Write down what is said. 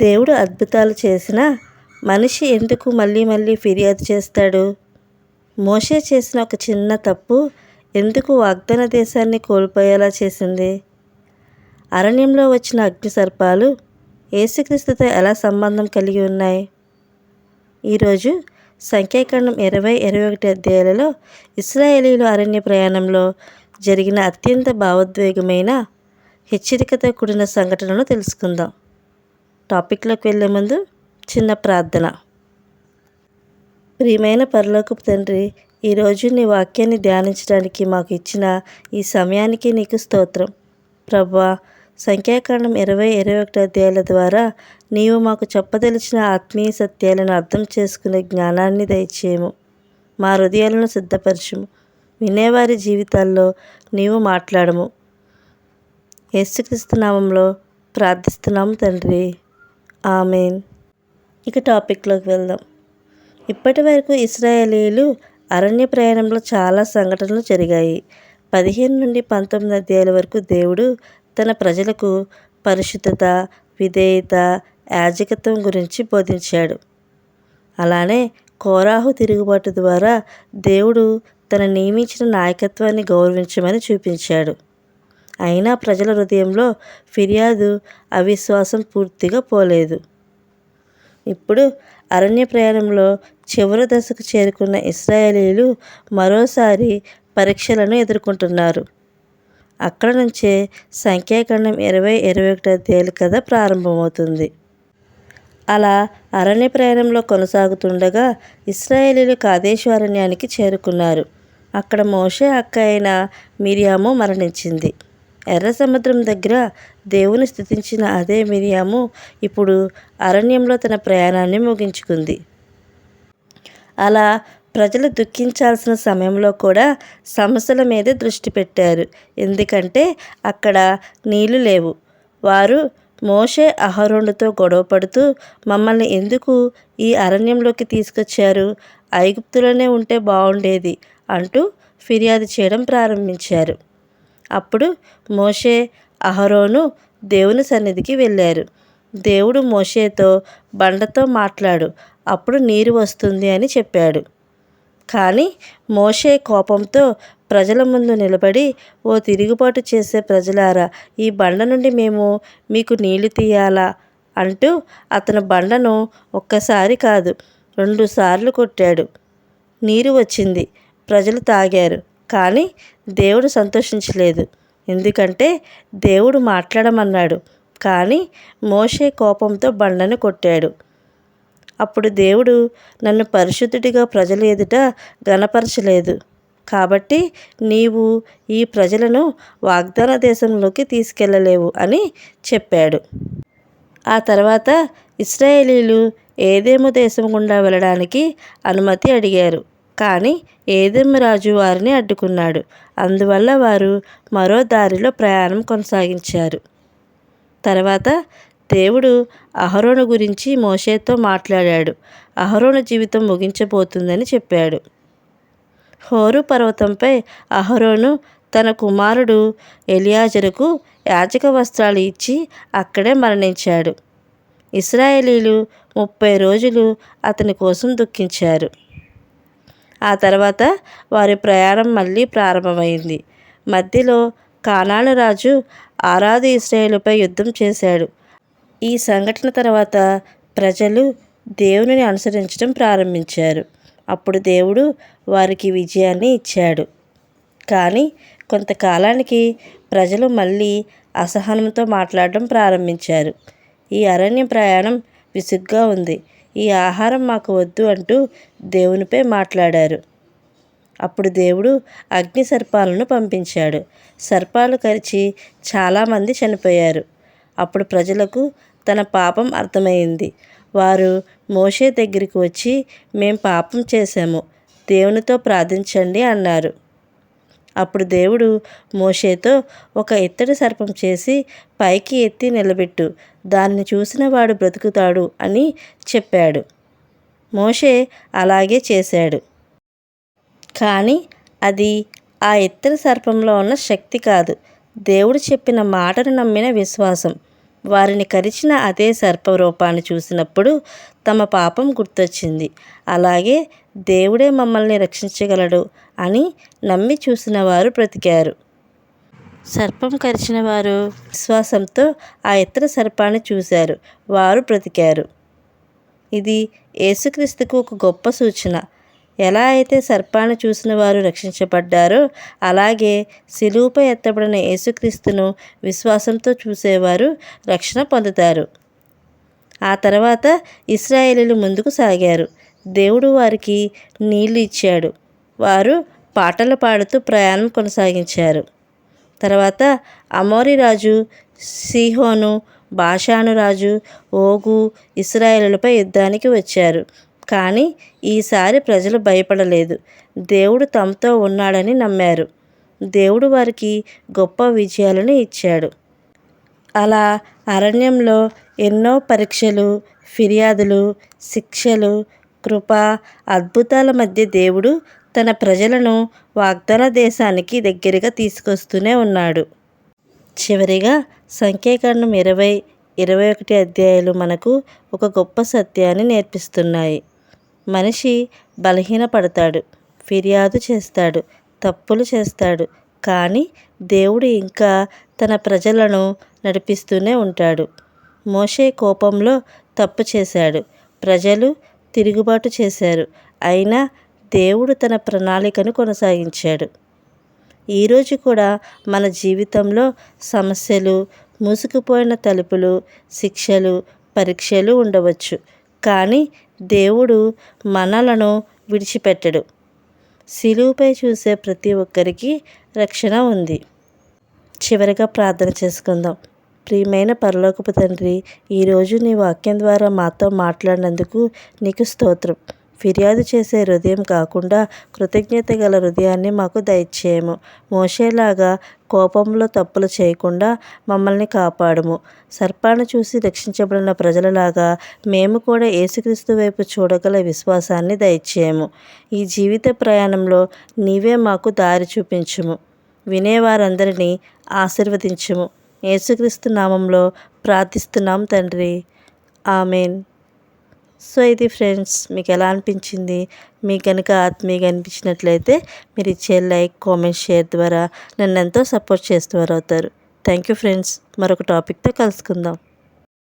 దేవుడు అద్భుతాలు చేసినా మనిషి ఎందుకు మళ్ళీ మళ్ళీ ఫిర్యాదు చేస్తాడు? మోషే చేసిన ఒక చిన్న తప్పు ఎందుకు వాగ్దాన దేశాన్ని కోల్పోయేలా చేసింది? అరణ్యంలో వచ్చిన అగ్ని సర్పాలు యేసుక్రీస్తుతో ఎలా సంబంధం కలిగి ఉన్నాయి? ఈరోజు సంఖ్యాకాండం 20-21 అధ్యాయాలలో ఇశ్రాయేలీయుల అరణ్య ప్రయాణంలో జరిగిన అత్యంత భావోద్వేగమైన హెచ్చరికతో కూడిన సంఘటనను తెలుసుకుందాం. టాపిక్లోకి వెళ్ళే ముందు చిన్న ప్రార్థన. ప్రియమైన పరలోకపు తండ్రి, ఈరోజు నీ వాక్యాన్ని ధ్యానించడానికి మాకు ఇచ్చిన ఈ సమయానికి నీకు స్తోత్రం. ప్రభువా, సంఖ్యాకాండం 20-21 అధ్యాయాల ద్వారా నీవు మాకు చెప్పదలిచిన ఆత్మీయ సత్యాలను అర్థం చేసుకునే జ్ఞానాన్ని దయచేయము. మా హృదయాలను సిద్ధపరచుము. వినేవారి జీవితాల్లో నీవు మాట్లాడము. యేసుక్రీస్తు నామంలో ప్రార్థిస్తున్నాము తండ్రి, ఆమేన్. ఇక టాపిక్లోకి వెళ్దాం. ఇప్పటి వరకు ఇశ్రాయేలీయులు అరణ్య ప్రయాణంలో చాలా సంఘటనలు జరిగాయి. 15-19 అధ్యాయాల వరకు దేవుడు తన ప్రజలకు పరిశుద్ధత, విధేయత, యాజకత్వం గురించి బోధించాడు. అలానే కోరాహు తిరుగుబాటు ద్వారా దేవుడు తన నియమించిన నాయకత్వాన్ని గౌరవించమని చూపించాడు. అయినా ప్రజల హృదయంలో ఫిర్యాదు, అవిశ్వాసం పూర్తిగా పోలేదు. ఇప్పుడు అరణ్య ప్రయాణంలో చివరి దశకు చేరుకున్న ఇశ్రాయేలీయులు మరోసారి పరీక్షలను ఎదుర్కొంటున్నారు. అక్కడ నుంచే సంఖ్యాకాండం 20-21 అధ్యాయాల కథ ప్రారంభమవుతుంది. అలా అరణ్య ప్రయాణంలో కొనసాగుతుండగా ఇశ్రాయేలీయులు కాదేషు అరణ్యానికి చేరుకున్నారు. అక్కడ మోషే అక్క అయిన మిరియాము మరణించింది. ఎర్ర సముద్రం దగ్గర దేవుని స్తుతించిన అదే మిరియాము ఇప్పుడు అరణ్యంలో తన ప్రయాణాన్ని ముగించుకుంది. అలా ప్రజలు దుఃఖించాల్సిన సమయంలో కూడా సమస్యల మీదే దృష్టి పెట్టారు. ఎందుకంటే అక్కడ నీళ్లు లేవు. వారు మోషే, అహరోనుతో గొడవపడుతూ, మమ్మల్ని ఎందుకు ఈ అరణ్యంలోకి తీసుకొచ్చారు? ఐగుప్తులోనే ఉంటే బాగుండేది అంటూ ఫిర్యాదు చేయడం ప్రారంభించారు. అప్పుడు మోషే, అహరోను దేవుని సన్నిధికి వెళ్ళారు. దేవుడు మోషేతో బండతో మాట్లాడు, అప్పుడు నీరు వస్తుంది అని చెప్పాడు. కానీ మోషే కోపంతో ప్రజల ముందు నిలబడి, ఓ తిరుగుబాటు చేసే ప్రజలారా, ఈ బండ నుండి మేము మీకు నీళ్లు తీయాలా అంటూ అతను బండను ఒక్కసారి కాదు 2 సార్లు కొట్టాడు. నీరు వచ్చింది. ప్రజలు తాగారు. కానీ దేవుడు సంతోషించలేదు. ఎందుకంటే దేవుడు మాట్లాడమన్నాడు. కానీ మోషే కోపంతో బండను కొట్టాడు. అప్పుడు దేవుడు, నన్ను పరిశుద్ధుడిగా ప్రజల ఎదుట ఘనపరచలేదు. కాబట్టి నీవు ఈ ప్రజలను వాగ్దాన దేశంలోకి తీసుకెళ్ళలేవు అని చెప్పాడు. ఆ తర్వాత ఇశ్రాయేలీయులు ఏదెము దేశం గుండా వెళ్ళడానికి అనుమతి అడిగారు. కానీ ఏదెము రాజు వారిని అడ్డుకున్నాడు. అందువల్ల వారు మరో దారిలో ప్రయాణం కొనసాగించారు. తర్వాత దేవుడు అహరోను గురించి మోషేతో మాట్లాడాడు. అహరోను జీవితం ముగించబోతుందని చెప్పాడు. హోరు పర్వతంపై అహరోను తన కుమారుడు ఎలియాజరుకు యాజక వస్త్రాలు ఇచ్చి అక్కడే మరణించాడు. ఇశ్రాయేలీయులు 30 రోజులు అతని కోసం దుఃఖించారు. ఆ తర్వాత వారి ప్రయాణం మళ్ళీ ప్రారంభమైంది. మధ్యలో కానాను రాజు ఆరాదు ఇశ్రాయేలుపై యుద్ధం చేశాడు. ఈ సంఘటన తర్వాత ప్రజలు దేవునిని అనుసరించడం ప్రారంభించారు. అప్పుడు దేవుడు వారికి విజయాన్ని ఇచ్చాడు. కానీ కొంతకాలానికి ప్రజలు మళ్ళీ అసహనంతో మాట్లాడడం ప్రారంభించారు. ఈ అరణ్య ప్రయాణం విసుగ్గా ఉంది, ఈ ఆహారం మాకు వద్దు అంటూ దేవునిపై మాట్లాడారు. అప్పుడు దేవుడు అగ్ని సర్పాలను పంపించాడు. సర్పాలు కరిచి చాలామంది చనిపోయారు. అప్పుడు ప్రజలకు తన పాపం అర్థమైంది. వారు మోషే దగ్గరికి వచ్చి, మేం పాపం చేశాము, దేవునితో ప్రార్థించండి అన్నారు. అప్పుడు దేవుడు మోషేతో, ఒక ఇత్తడి సర్పం చేసి పైకి ఎత్తి నిలబెట్టు, దాన్ని చూసిన వాడు బ్రతుకుతాడు అని చెప్పాడు. మోషే అలాగే చేశాడు. కానీ అది ఆ ఇత్తడి సర్పంలో ఉన్న శక్తి కాదు, దేవుడు చెప్పిన మాటను నమ్మిన విశ్వాసం. వారిని కరిచిన అదే సర్పరూపాన్ని చూసినప్పుడు తమ పాపం గుర్తొచ్చింది. అలాగే దేవుడే మమ్మల్ని రక్షించగలడు అని నమ్మి చూసిన వారు బ్రతికారు. సర్పం కరిచిన వారు విశ్వాసంతో ఆ ఇతర సర్పాన్ని చూశారు. వారు బ్రతికారు. ఇది యేసుక్రీస్తుకు ఒక గొప్ప సూచన. ఎలా అయితే సర్పాన్ని చూసిన వారు రక్షించబడ్డారో అలాగే శిలువపై ఎత్తబడిన యేసుక్రీస్తును విశ్వాసంతో చూసేవారు రక్షణ పొందుతారు. ఆ తర్వాత ఇశ్రాయేలీయులు ముందుకు సాగారు. దేవుడు వారికి నీళ్లు ఇచ్చాడు. వారు పాటలు పాడుతూ ప్రయాణం కొనసాగించారు. తర్వాత అమోరీ రాజు సీహోను, బాషాను రాజు ఓగు ఇశ్రాయేలులపై యుద్ధానికి వచ్చారు. కానీ ఈసారి ప్రజలు భయపడలేదు. దేవుడు తమతో ఉన్నాడని నమ్మారు. దేవుడు వారికి గొప్ప విజయాలను ఇచ్చాడు. అలా అరణ్యంలో ఎన్నో పరీక్షలు, ఫిర్యాదులు, శిక్షలు, కృప, అద్భుతాల మధ్య దేవుడు తన ప్రజలను వాగ్దాన దేశానికి దగ్గరగా తీసుకొస్తూనే ఉన్నాడు. చివరిగా సంఖ్యాకాండం 20-21 అధ్యాయాలు మనకు ఒక గొప్ప సత్యాన్ని నేర్పిస్తున్నాయి. మనిషి బలహీనపడతాడు, ఫిర్యాదు చేస్తాడు, తప్పులు చేస్తాడు. కానీ దేవుడు ఇంకా తన ప్రజలను నడిపిస్తూనే ఉంటాడు. మోషే కోపంలో తప్పు చేశాడు. ప్రజలు తిరుగుబాటు చేశారు. అయినా దేవుడు తన ప్రణాళికను కొనసాగించాడు. ఈరోజు కూడా మన జీవితంలో సమస్యలు, మూసుకుపోయిన తలుపులు, శిక్షలు, పరీక్షలు ఉండవచ్చు. కానీ దేవుడు మనలను విడిచిపెట్టడు. శిలువపై చూసే ప్రతి ఒక్కరికి రక్షణ ఉంది. చివరిగా ప్రార్థన చేసుకుందాం. ప్రియమైన పరలోకపు తండ్రి, ఈరోజు నీ వాక్యం ద్వారా మాతో మాట్లాడినందుకు నీకు స్తోత్రం. ఫిర్యాదు చేసే హృదయం కాకుండా కృతజ్ఞత గల హృదయాన్ని మాకు దయచేయము. మోషేలాగా కోపంలో తప్పులు చేయకుండా మమ్మల్ని కాపాడుము. సర్పాన్ని చూసి రక్షించబడిన ప్రజలలాగా మేము కూడా యేసుక్రీస్తు వైపు చూడగల విశ్వాసాన్ని దయచేయము. ఈ జీవిత ప్రయాణంలో నీవే మాకు దారి చూపించుము. వినేవారందరినీ ఆశీర్వదించుము. యేసుక్రీస్తు నామంలో ప్రార్థిస్తున్నాం తండ్రి. ఆమెన్. సో ఇది ఫ్రెండ్స్, మీకు ఎలా అనిపించింది? మీకు కనుక ఆత్మీయంగా అనిపించినట్లయితే మీరు ఇచ్చే లైక్, కామెంట్, షేర్ ద్వారా నన్ను ఎంతో సపోర్ట్ చేస్తూ అవుతారు. Thank you friends. మరొక టాపిక్తో కలుసుకుందాం.